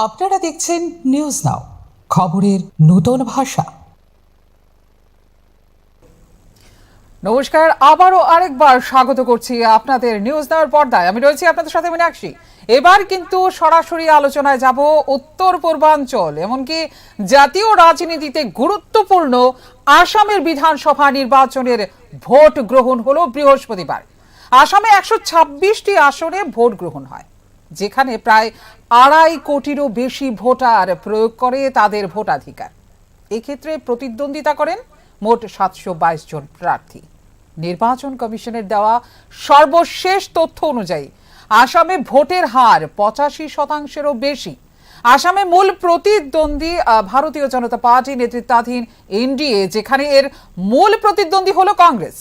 আপনারা দেখছেন news now, খবরের নতুন ভাষা। নমস্কার, আবারও আরেকবার স্বাগত করছি আপনাদের নিউজ নাওর পর্দায়। আমি রয়েছি আপনাদের সাথে মীনাক্ষী। এবার কিন্তু সরাসরি আলোচনায় যাব উত্তর পূর্বাঞ্চল, এমনকি জাতীয় রাজনীতিতে গুরুত্বপূর্ণ আসামের বিধানসভা নির্বাচনের ভোট গ্রহণ হলো বৃহস্পতিবার। আসামে 126টি আসনে ভোট গ্রহণ হয়, যেখানে প্রায় 2.5 কোটিরও বেশি ভোটার প্রয়োগ করে তাদের ভোটাধিকার। এক্ষেত্রে প্রতিদ্বন্দ্বিতা করেন মোট 722 জন প্রার্থী। নির্বাচন কমিশনের দেওয়া সর্বশেষ তথ্য অনুযায়ী আসামে ভোটের হার 85%-এরও বেশি। আসামে মূল প্রতিদ্বন্দ্বী ভারতীয় জনতা পার্টি নেতৃত্বাধীন এনডিএ, যেখানে এর মূল প্রতিদ্বন্দ্বী হলো কংগ্রেস।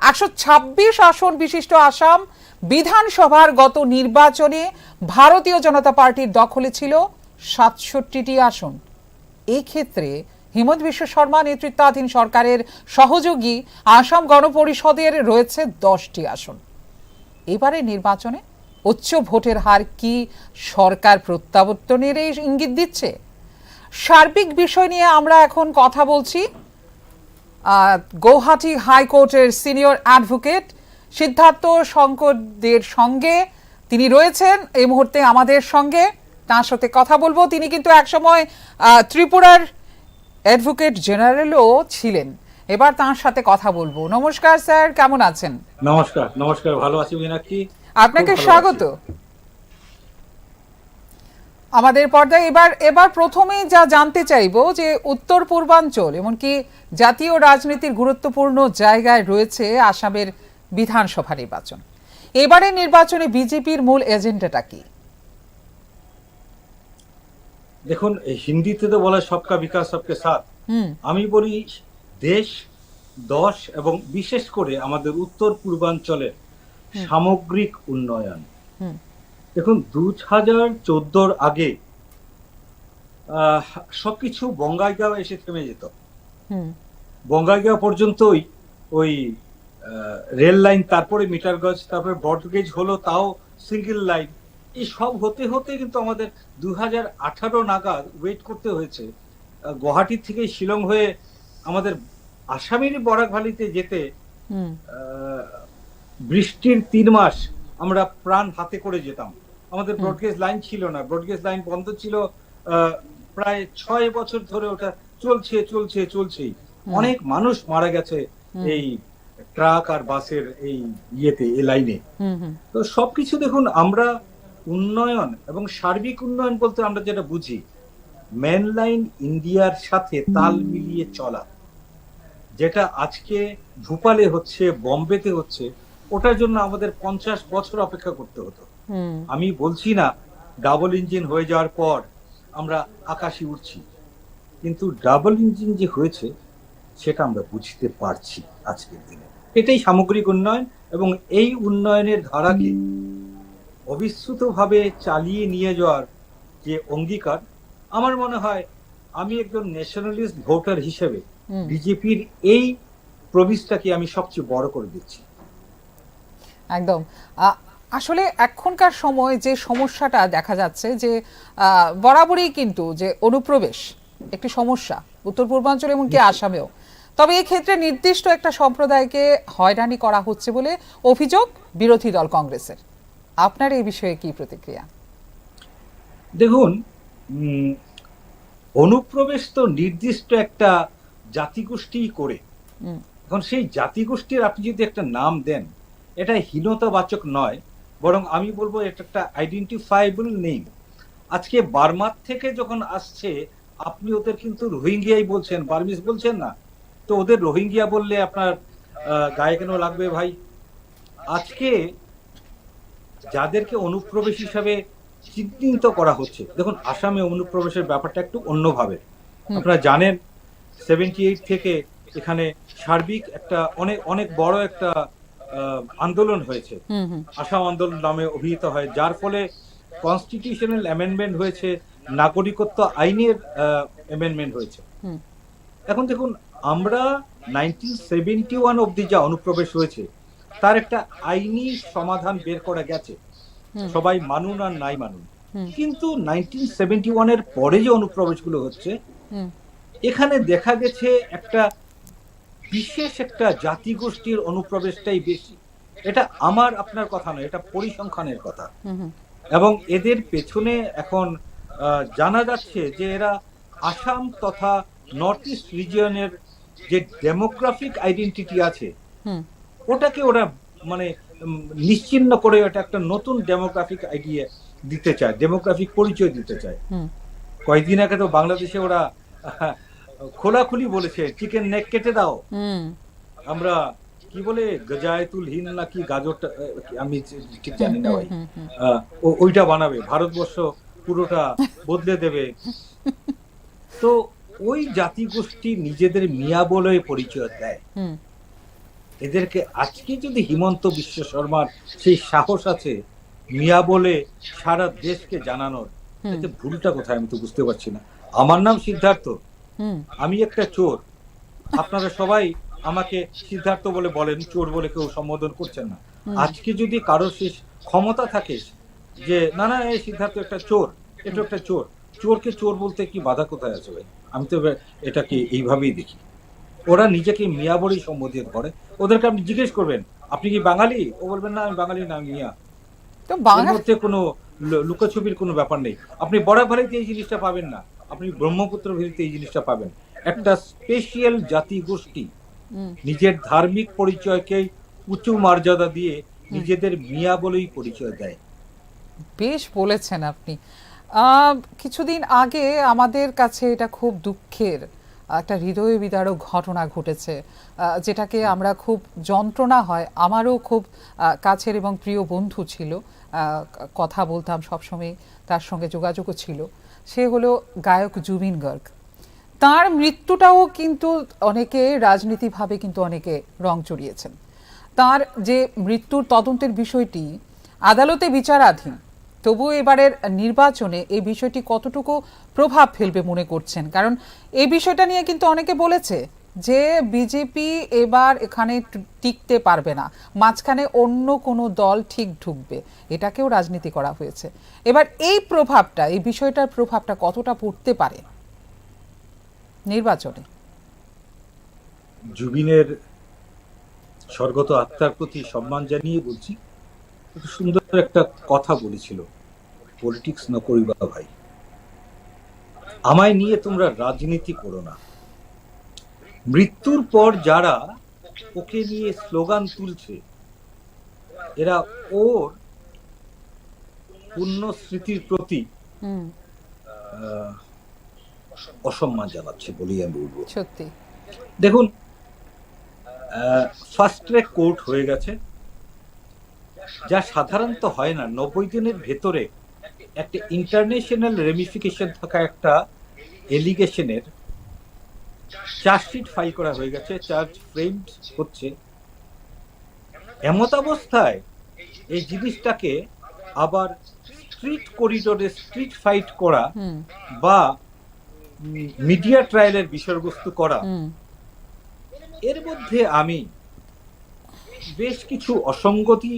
126 আসন বিশিষ্ট আসাম বিধানসভার গত নির্বাচনে ভারতীয় জনতা পার্টির দখলে ছিল 67টি আসন। এই ক্ষেত্রে হিমন্ত বিশ্ব শর্মা নেতৃত্বাধীন সরকারের সহযোগী আসাম গণপরিষদের রয়েছে 10টি আসন। এবারে নির্বাচনে উচ্চ ভোটের হার কি সরকার প্রত্যাবর্তনের ইঙ্গিত দিচ্ছে? সার্বিক বিষয় নিয়ে আমরা এখন কথা বলছি গৌহাটি হাইকোর্টের সিনিয়র অ্যাডভোকেট সিদ্ধার্থ শঙ্করদের সঙ্গে। তিনি রয়েছেন এই মুহূর্তে আমাদের সঙ্গে, তার সাথে কথা বলবো। তিনি কিন্তু একসময় ত্রিপুরার অ্যাডভোকেট জেনারেলও ছিলেন। এবার তার সাথে কথা বলবো। নমস্কার স্যার, কেমন আছেন? নমস্কার। নমস্কার, ভালো আছি মীনাক্ষী, আপনাকে স্বাগত আমাদের পর্দায়। এবার প্রথমেই যা জানতে চাইবো যে উত্তর পূর্বাঞ্চল, এমনকি জাতীয় রাজনীতির গুরুত্বপূর্ণ জায়গায় রয়েছে আসামের বিধানসভা নির্বাচন। এবারে নির্বাচনে বিজেপির মূল এজেন্ডাটা কি? দেখুন, হিন্দিতে তো বলে সবকা বিকাশ সবকে সাথ। আমি বলি দেশ, দশ এবং বিশেষ করে আমাদের উত্তর পূর্বাঞ্চলের সামগ্রিক উন্নয়ন। দেখুন, 2014 আগে সবকিছু বঙ্গাইগাঁও এসে থেমে যেত। বঙ্গাইগাঁও পর্যন্তই ওই রেল লাইন, তারপরে মিটার গজ, তারপরে ব্রডগেজ হলো, তাও সিঙ্গেল লাইন। এই সব হতে হতে কিন্তু আমাদের 2018 নাগাদ ওয়েট করতে হয়েছে। গুয়াহাটি থেকে শিলং হয়ে আমাদের আসামেরই বরাক ভ্যালিতে যেতে বৃষ্টির 3 মাস আমরা প্রাণ হাতে করে যেতাম। আমাদের ব্রডগেজ লাইন ছিল না, ব্রডগেজ লাইন বন্ধ ছিল প্রায় 6 বছর ধরে। ওটা চলছেই। অনেক মানুষ মারা গেছে এই ট্রাক আর বাসের এই এই লাইনে। তো সবকিছু দেখুন, আমরা উন্নয়ন এবং সার্বিক উন্নয়ন বলতে আমরা যেটা বুঝি, মেন লাইন ইন্ডিয়ার সাথে তাল মিলিয়ে চলা। যেটা আজকে ভোপালে হচ্ছে, বম্বেতে হচ্ছে, ওটার জন্য আমাদের 50 বছর অপেক্ষা করতে হতো। আমি বলছি না ডাবল ইঞ্জিন হয়ে যাওয়ার পর আমরা আকাশে উঠছি, কিন্তু ডাবল ইঞ্জিন যে হয়েছে সেটা আমরা বুঝতে পারছি আজকের দিনে। এটাই সামগ্রিক উন্নয়ন, এবং এই উন্নয়নের ধারাকে অবিশ্রুতভাবে চালিয়ে নিয়ে যাওয়ার যে অঙ্গীকার, আমার মনে হয় আমি একজন ন্যাশনালিস্ট ভোটার হিসেবে বিজেপির এই প্রমিসটাকে আমি সবচেয়ে বড় করে দিচ্ছি। একদম। আসলে এখনকার সময় যে সমস্যাটা দেখা যাচ্ছে যে বরাবরই কিন্তু যে অনুপ্রবেশ একটি সমস্যা উত্তর পূর্বাঞ্চল এমনকি আসামেও। তবে এই ক্ষেত্রে নির্দিষ্ট একটা সম্প্রদায়কে হয়রানি করা হচ্ছে বলে অভিযোগ বিরোধী দল কংগ্রেসের। আপনার এই বিষয়ে কি প্রতিক্রিয়া? দেখুন, অনুপ্রবেশ তো নির্দিষ্ট একটা জাতিগোষ্ঠী করে। এখন সেই জাতিগোষ্ঠীর আপনি যদি একটা নাম দেন, এটা হীনতাবাচক নয়, বরং আমি বলবো এটা একটা আইডেন্টিফাইবল নেম। আজকে বার্মার থেকে যখন আসছে, আপনি ওদের কিন্তু রোহিঙ্গিয়াই বলছেন, বার্মিজ বলছেন না। তো ওদের রোহিঙ্গিয়া বললে আপনার গায়ে কেন লাগবে ভাই? আজকে যাদেরকে অনুপ্রবেশ হিসাবে চিহ্নিত করা হচ্ছে, দেখুন আসামে অনুপ্রবেশের ব্যাপারটা একটু অন্যভাবে। আপনারা জানেন 78 থেকে এখানে সার্বিক একটা অনেক বড় একটা আন্দোলন হয়েছে, আসাম আন্দোলন নামে অভিহিত হয়, যার ফলে কনস্টিটিউশনাল অ্যামেন্ডমেন্ট হয়েছে, নাগরিকত্ব আইনের অ্যামেন্ডমেন্ট হয়েছে। এখন দেখুন, আমরা 1971 অব্দি যা অনুপ্রবেশ হয়েছে তার একটা আইনি সমাধান বের করা গেছে, সবাই মানুন আর নাই মানুন। কিন্তু 1971-এর পরে যে অনুপ্রবেশগুলো হচ্ছে, এখানে দেখা গেছে একটা বিশেষ একটা জাতিগোষ্ঠীর অনুপ্রবেশটাই বেশি। এটা আমার আপনার কথা নয়, এটা পরিসংখ্যানের কথা। এবং এদের পেছনে এখন জানা যাচ্ছে যে এরা আসাম তথা নর্থ ইস্ট রিজিয়নের যে ডেমোগ্রাফিক আইডেন্টিটি আছে, ওটাকে ওরা মানে নিশ্চিহ্ন করে ওটা একটা নতুন ডেমোগ্রাফিক আইডিয়া দিতে চায়, ডেমোগ্রাফিক পরিচয় দিতে চায়। কয়েকদিন আগে তো বাংলাদেশে ওরা খোলাখুলি বলেছে চিকেন নেক কেটে দাও, আমরা কি বলে গজায়তুল হিন্দ নাকি গাজরটা, আমি ঠিক জানি না ভাই, ওইটা বানাবে, ভারতবর্ষ পুরোটা বদলে দেবে। তো ওই জাতিগোষ্ঠী নিজেদের মিয়া বলে পরিচয় দেয়। এদেরকে আজকে যদি হিমন্ত বিশ্ব শর্মার সেই সাহস আছে মিয়া বলে সারা দেশকে জানানোর, এতে ভুলটা কোথায় আমি তো বুঝতে পারছি না। আমার নাম সিদ্ধার্থ, আমি একটা চোর, আপনারা সবাই আমাকে সিদ্ধার্থ বলে বলেন, চোর বলে কেউ সম্বোধন করছেন না। আজকে যদি কারোর শেষ ক্ষমতা থাকে যে না না এই সিদ্ধার্থ একটা চোর, এটা একটা চোর, চোরকে চোর বলতে কি বাধা কোথায় আছে ভাই? আমি তো এটাকে এইভাবেই দেখি। ওরা নিজেকে মিয়া বলেই সম্বোধন করে। ওদেরকে আপনি জিজ্ঞেস করবেন আপনি কি বাঙালি, ও বলবেন না আমি বাঙালি না, মিয়া। তো এর মধ্যে কোনো লুকোছবির কোনো ব্যাপার নেই। আপনি বড় ভারিতে এই জিনিসটা পাবেন না, আপনি ব্রহ্মপুত্র ভেরিতে এই জিনিসটা পাবেন। একটা স্পেশাল জাতিগোষ্ঠী নিজের ধার্মিক পরিচয়কে উঁচু মর্যাদা দিয়ে নিজেদের মিয়া বলেই পরিচয় দেয়। বেশ বলেছেন আপনি। কিছুদিন আগে আমাদের কাছে এটা খুব দুঃখের একটা হৃদয় বিদারক ঘটনা ঘটেছে, যেটাকে আমরা খুব যন্ত্রণা হয়। আমারও খুব কাছের এবং প্রিয় বন্ধু ছিল, কথা বলতাম সবসময়, তার সঙ্গে যোগাযোগও ছিল। সে হলো গায়ক জুবিন গার্গ। তার মৃত্যুটাও কিন্তু অনেকে রাজনীতিভাবে কিন্তু অনেকে রং চড়িয়েছেন। তার যে মৃত্যুর তদন্তের বিষয়টি আদালতে বিচারাধীন, তবু এবারের নির্বাচনে এই বিষয়টি কতটুকু প্রভাব ফেলবে মনে করছেন? কারণ এই বিষয়টা নিয়ে কিন্তু অনেকে বলেছে যে বিজেপি এবার এখানে টিকতে পারবে না, মাঝখানে অন্য কোনো দল ঠিক ঢুকবে, এটাকেও রাজনীতি করা হয়েছে। এবার এই প্রভাবটা, এই বিষয়টার প্রভাবটা কতটা পড়তে পারে নির্বাচনে? জুবিনের স্বর্গত আত্মার প্রতি সম্মান জানিয়ে বলছি, খুব সুন্দর একটা কথা বলেছিল, পলিটিক্স না করিবা ভাই, আমায় নিয়ে তোমরা রাজনীতি করো না। মৃত্যুর পর যারা ওকে নিয়ে স্লোগান তুলছে, এরা ওর পুণ্য স্মৃতির প্রতি অসম্মান জানাচ্ছে বলেই আমি বলবো। সত্যি দেখুন, ফাস্ট ট্র্যাক কোর্ট হয়ে গেছে, যা সাধারণত হয় না। 90 দিনের ভেতরে একটা ইন্টারন্যাশনাল রেমিফিকেশন থাকা একটা এলিগেশনের চার্জশিট ফাইল করা হয়ে গেছে, চার্জ ফ্রেমড হচ্ছে। এমত অবস্থায় এই জিনিসটাকে আবার স্ট্রিট করিডোরে স্ট্রিট ফাইট করা বা মিডিয়া ট্রায়ালের বিষয়বস্তু করা, এর মধ্যে আমি বেশ কিছু অসঙ্গতি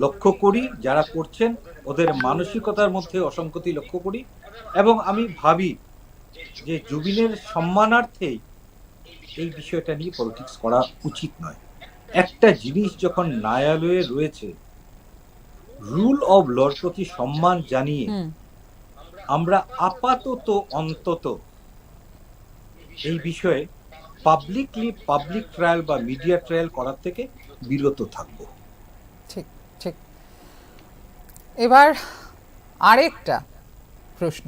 লক্ষ্য করি। যারা করছেন ওদের মানসিকতার মধ্যে অসঙ্গতি লক্ষ্য করি, এবং আমি ভাবি যে জুবিনের সম্মানার্থে এই বিষয়টা নিয়ে পলিটিক্স করা উচিত নয়। একটা জিনিস যখন ন্যায়ালয়ে রয়েছে, রুল অব লর প্রতি সম্মান জানিয়ে আমরা আপাতত অন্তত এই বিষয়ে পাবলিক ট্রায়াল বা মিডিয়া ট্রায়াল করার থেকে বিরত থাকব। ঠিক ঠিক। এবার আরেকটা প্রশ্ন,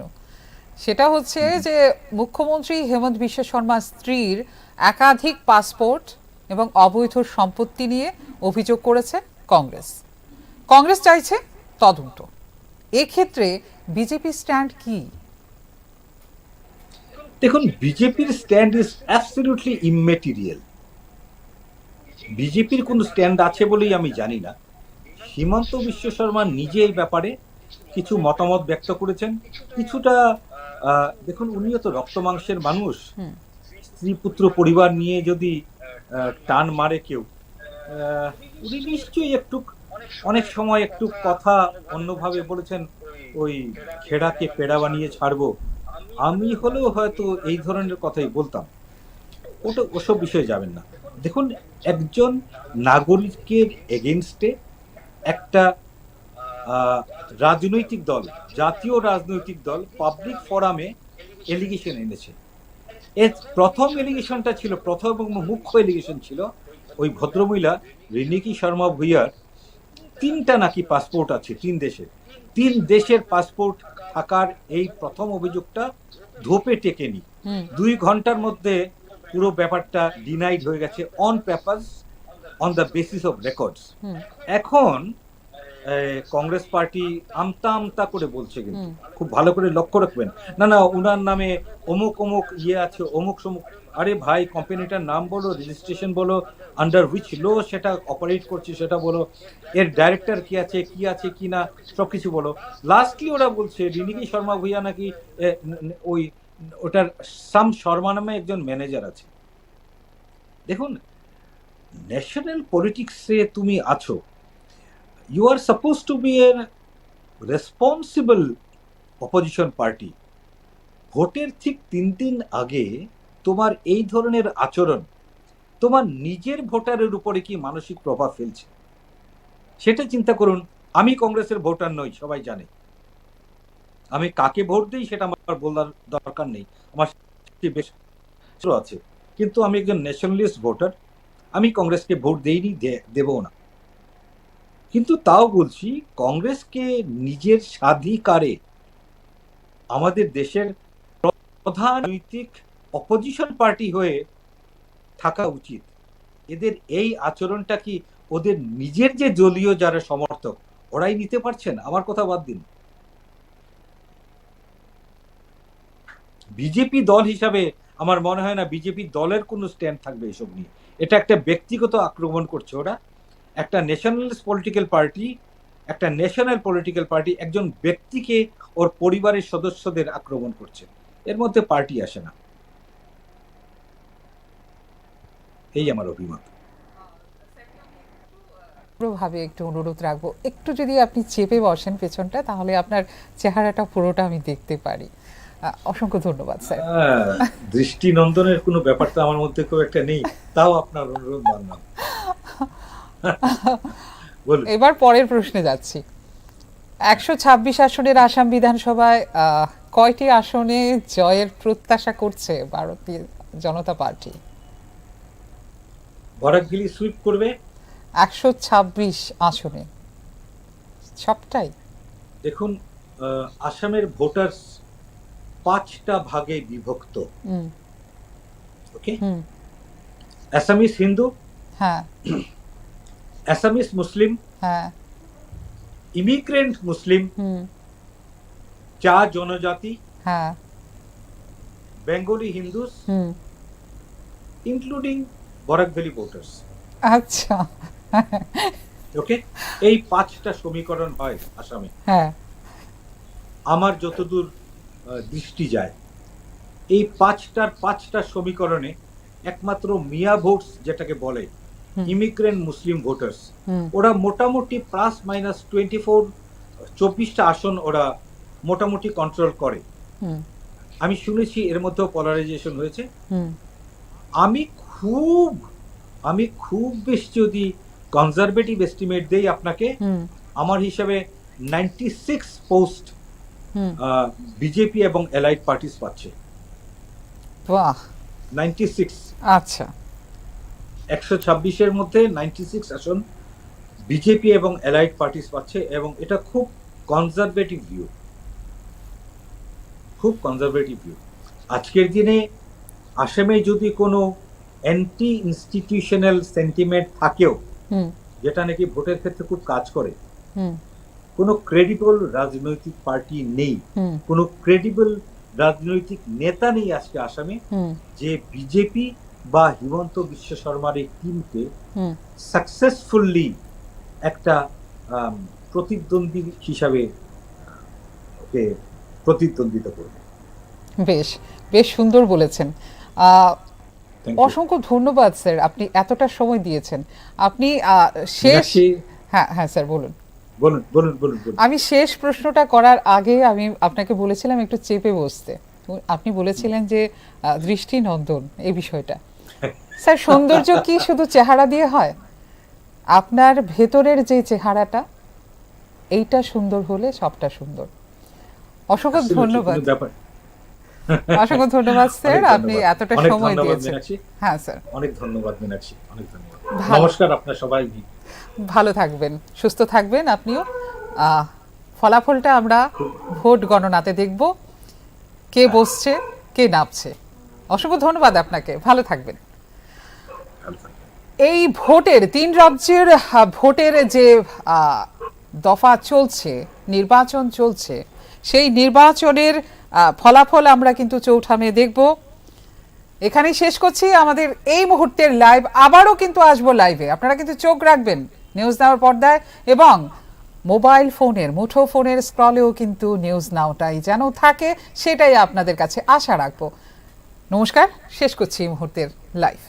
সেটা হচ্ছে যে মুখ্যমন্ত্রী হেমন্ত বিশ্ব শর্মার স্ত্রীর একাধিক পাসপোর্ট এবং অবৈধ সম্পত্তি নিয়ে অভিযোগ করেছে কংগ্রেস। কংগ্রেস চাইছে তদন্ত। এক্ষেত্রে বিজেপির স্ট্যান্ড কি? দেখুন, বিজেপির স্ট্যান্ড ইজ অ্যাবসলিউটলি ইমমেটেরিয়াল। বিজেপির কোন স্ট্যান্ড আছে বলেই আমি জানি না। হিমন্ত বিশ্ব শর্মা নিজে এই ব্যাপারে কিছু মতামত ব্যক্ত করেছেন। কিছুটা দেখুন, উনিও তো রক্ত মাংসের মানুষ, স্ত্রী পুত্র পরিবার নিয়ে যদি টান মারে কেউ, উনি নিশ্চয়ই একটু অনেক সময় একটু কথা অন্যভাবে বলেছেন, ওই খেড়াকে পেড়া বানিয়ে ছাড়বো, আমি হলেও হয়তো এই ধরনের কথাই বলতাম। ওসব বিষয়ে যাবেন না। দেখুন, একজন নাগরিকের এগেনস্টে একটা রাজনৈতিক দল, জাতীয় রাজনৈতিক দল পাবলিক ফোরামে এলিগেশন এনেছে। এর প্রথম এলিগেশনটা ছিল, প্রথম এবং মুখ্য এলিগেশন ছিল ওই ভদ্রমহিলা রিনিকি শর্মা ভুইয়ার 3টা নাকি পাসপোর্ট আছে 3 দেশের পাসপোর্ট থাকার এই প্রথম অভিযোগটা ধোপে টেকেনি। 2 ঘন্টার মধ্যে পুরো ব্যাপারটা ডিনাইড হয়ে গেছে on papers, on the basis of records. এখন কংগ্রেস পার্টি আমতা আমতা করে বলছে, কিন্তু খুব ভালো করে লক্ষ্য রাখবেন, না না উনার নামে অমুক অমুক আছে, অমুক সমুক। আরে ভাই, কোম্পানিটার নাম বলো, রেজিস্ট্রেশন বলো, আন্ডার হুইচ লো সেটা অপারেট করছে সেটা বলো, এর ডাইরেক্টর কি আছে কি না সবকিছু বলো। লাস্টলি ওরা বলছে রিনিকি শর্মা ভুইয়া নাকি ওই ওটার সাম শর্মা নামে একজন ম্যানেজার আছে। দেখুন, ন্যাশনাল পলিটিক্সে তুমি আছো, you are supposed to be a responsible opposition party. ভোটের ঠিক 3 দিন আগে তোমার এই ধরনের আচরণ তোমার নিজের ভোটারের উপরে কি মানসিক প্রভাব ফেলছে সেটা চিন্তা করুন। আমি কংগ্রেসের ভোটার নই, সবাই জানে। আমি কাকে ভোট দিই সেটা আমার বলার দরকার নেই, আমার বেশ আছে। কিন্তু আমি একজন ন্যাশনালিস্ট ভোটার, আমি কংগ্রেসকে ভোট দেইনি, দেবও না। কিন্তু তাও বলছি, কংগ্রেসকে নিজের স্বাধিকারে আমাদের দেশের প্রধান নৈতিক অপোজিশন পার্টি হয়ে থাকা উচিত। এদের এই আচরণটা কি ওদের নিজের যে দলীয় যারা সমর্থক ওরাই নিতে পারছেন? আমার কথা বাদ দিন, বিজেপি দল হিসাবে আমার মনে হয় না বিজেপি দলের কোনো স্ট্যান্ড থাকবে এসব নিয়ে। এটা একটা ব্যক্তিগত আক্রমণ করছে ওরা। একটা ন্যাশনালিস্ট পলিটিক্যাল পার্টি, একটা ন্যাশনাল পলিটিক্যাল পার্টি একজন ব্যক্তিকে ওর পরিবারের সদস্যদের আক্রমণ করছে, এর মধ্যে পার্টি আসে না। এই আমার অভিমত। পুরোভাবে একটু অনুরোধ রাখবো, একটু যদি আপনি চেপে বসেন পেছনটা, তাহলে আপনার চেহারাটা পুরোটা আমি দেখতে পারি। অসংখ্য ধন্যবাদ স্যার। দৃষ্টিনন্দনের কোনো ব্যাপারটা আমার মধ্যে খুব একটা নেই, তাও আপনার অনুরোধ মানলাম। এবার পরের প্রশ্নে যাচ্ছি। 126 আসনের আসাম বিধানসভায় কয়টি আসনে জয়ের প্রত্যাশা করছে ভারতীয় জনতা পার্টি? বরাকগিলি সুইপ করবে 126 আসনে, সবটাই। দেখুন, আসামের ভোটার্স 5টা ভাগে বিভক্ত। ওকে, অ্যাসামিস হিন্দু, হ্যাঁ, অ্যাসামিস মুসলিম, হ্যাঁ, ইমিগ্রেন্ট মুসলিম, চা জনজাতি, হ্যাঁ, Bengali Hindus, including Barak valley voters. আচ্ছা, ওকে, এই 5টা সমীকরণ হয় আসামে। হ্যাঁ, আমার যতদূর দৃষ্টি যায়, এই 5টা সমীকরণে একমাত্র মিয়া ভোটস যেটাকে বলে ইমিগ্রেন্ট মুসলিম ভোটার্স, ওরা মোটামুটি প্লাস মাইনাস 24টা আসন ওরা মোটামুটি কন্ট্রোল করে। আমি শুনেছি এর মধ্যেও পলারাইজেশন হয়েছে। আমি খুব বেশি যদি কনজারভেটিভ এস্টিমেট দেই আপনাকে, আমার হিসাবে 96 পোস্ট বিজেপি এবং অ্যালাইড পার্টিস পাচ্ছে। বাহ, 96। আচ্ছা, 126-এর মধ্যে 96 আসন বিজেপি এবং অ্যালাইড পার্টিস পাচ্ছে, এবং এটা খুব কনজারভেটিভ ভিউ, খুব কনজারভেটিভ ভিউ। আজকের দিনে আসামে যদি কোনো অ্যান্টি ইনস্টিটিউশনাল সেন্টিমেন্ট থাকেও, যেটা নাকি ভোটের ক্ষেত্রে খুব কাজ করে, কোনো ক্রেডিবল রাজনৈতিক পার্টি নেই, কোনো ক্রেডিবল রাজনৈতিক নেতা নেই আজকে আসামে যে বিজেপি বা হিমন্ত বিশ্ব শর্মার এই টিমকে সাকসেসফুলি একটা প্রতিদ্বন্দ্বী হিসাবে ওকে প্রতিদ্বন্দ্বিতা করবে। বেশ বেশ সুন্দর বলেছেন। অসংখ্য ধন্যবাদ স্যার, আপনি এতটা সময় দিয়েছেন। আপনি শেষ, হ্যাঁ হ্যাঁ স্যার বলুন। বলুন বলুন বলুন বলুন। আমি শেষ প্রশ্নটা করার আগে আমি আপনাকে বলেছিলাম একটু চেপে বসতে, তো আপনি বলেছিলেন যে দৃষ্টিনন্দন এই বিষয়টা। স্যার, সৌন্দর্য কি শুধু চেহারা দিয়ে হয়? আপনার ভেতরের যে চেহারাটা, এইটা সুন্দর হলে সবটা সুন্দর। অসংখ্য আসলে ধন্যবাদ, কোনো ব্যাপার। অসংখ্য ধন্যবাদ স্যার, অনেক আপনি ধন্যবাদ। এতটা অনেক সময় ধন্যবাদ দিয়েছেন। মীনাক্ষী। হ্যাঁ স্যার, অনেক ধন্যবাদ মীনাক্ষী, অনেক ধন্যবাদ। ভালো। নমস্কার আপনার সবাই। ভালো থাকবেন, সুস্থ থাকবেন আপনিও। ফলাফলটা আমরা ভোট গণনাতে দেখব, কে বসছে কে নামছে। অসংখ্য ধন্যবাদ আপনাকে, ভালো থাকবেন। এই ভোটের 3 রাজ্যের ভোটের যে দফা চলছে, নির্বাচন চলছে, সেই নির্বাচনের ফলাফল আমরা কিন্তু চৌঠা মে দেখব। এখানেই শেষ করছি আমাদের এই মুহূর্তের লাইভ। আবারও কিন্তু আসবো লাইভে, আপনারা কিন্তু চোখ রাখবেন নিউজ নাওর পর্দায়, এবং মোবাইল ফোনের মুঠো ফোনের স্ক্রলেও কিন্তু নিউজ নাওটাই যেন থাকে, সেটাই আপনাদের কাছে আশা রাখবো। নমস্কার, শেষ করছি এই মুহূর্তের লাইভ।